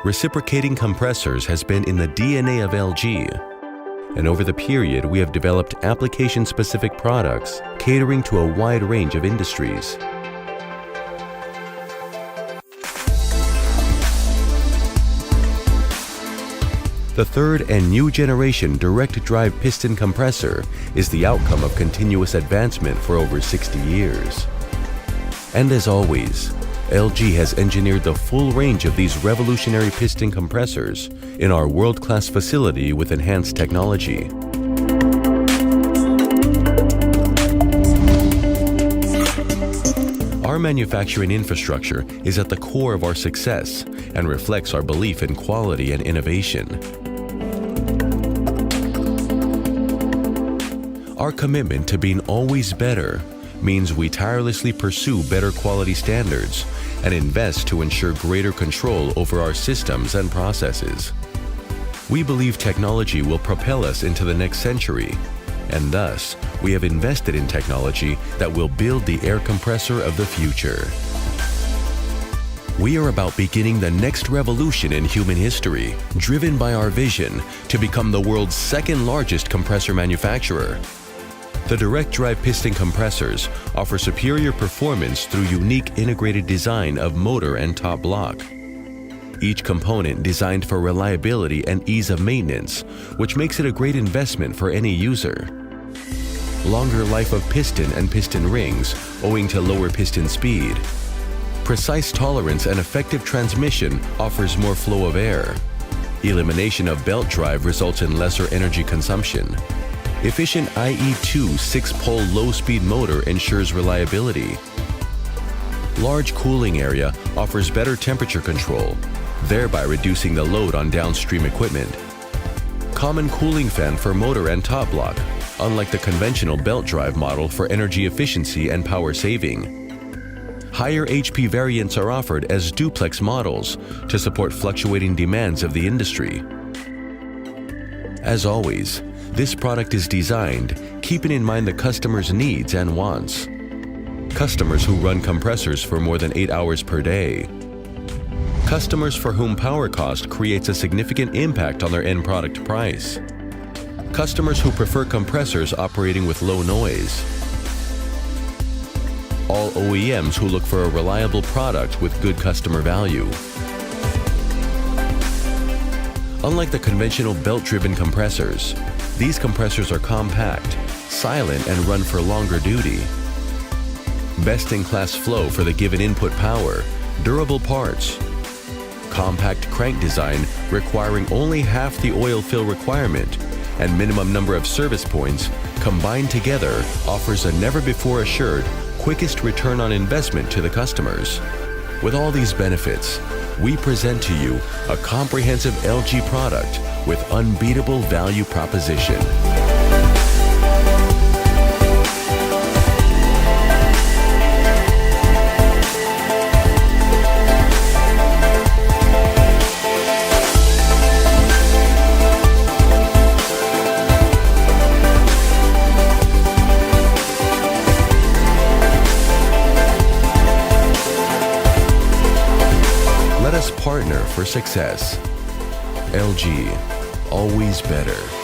Reciprocating compressors has been in the DNA of ELGi, and over the period we have developed application-specific products catering to a wide range of industries. The third and new generation direct drive piston compressor is the outcome of continuous advancement for over 60 years. And as always, ELGi has engineered the full range of these revolutionary piston compressors in our world-class facility with enhanced technology. Our manufacturing infrastructure is at the core of our success and reflects our belief in quality and innovation. Our commitment to being always better means we tirelessly pursue better quality standards and invest to ensure greater control over our systems and processes. We believe technology will propel us into the next century, and thus, we have invested in technology that will build the air compressor of the future. We are about beginning the next revolution in human history, driven by our vision to become the world's second largest compressor manufacturer. The direct drive piston compressors offer superior performance through unique integrated design of motor and top block. Each component designed for reliability and ease of maintenance, which makes it a great investment for any user. Longer life of piston and piston rings owing to lower piston speed. Precise tolerance and effective transmission offers more flow of air. Elimination of belt drive results in lesser energy consumption. Efficient IE2 6-pole low-speed motor ensures reliability. Large cooling area offers better temperature control, thereby reducing the load on downstream equipment. Common cooling fan for motor and top block, unlike the conventional belt drive model for energy efficiency and power saving. Higher HP variants are offered as duplex models to support fluctuating demands of the industry. As always, this product is designed keeping in mind the customer's needs and wants. Customers who run compressors for more than 8 hours per day. Customers for whom power cost creates a significant impact on their end product price. Customers who prefer compressors operating with low noise. All OEMs who look for a reliable product with good customer value. Unlike the conventional belt-driven compressors, these compressors are compact, silent, and run for longer duty. Best-in-class flow for the given input power, durable parts. Compact crank design requiring only half the oil fill requirement and minimum number of service points combined together offers a never-before-assured quickest return on investment to the customers. With all these benefits, we present to you a comprehensive ELGi product with unbeatable value proposition. Let us partner for success. ELGi, always better.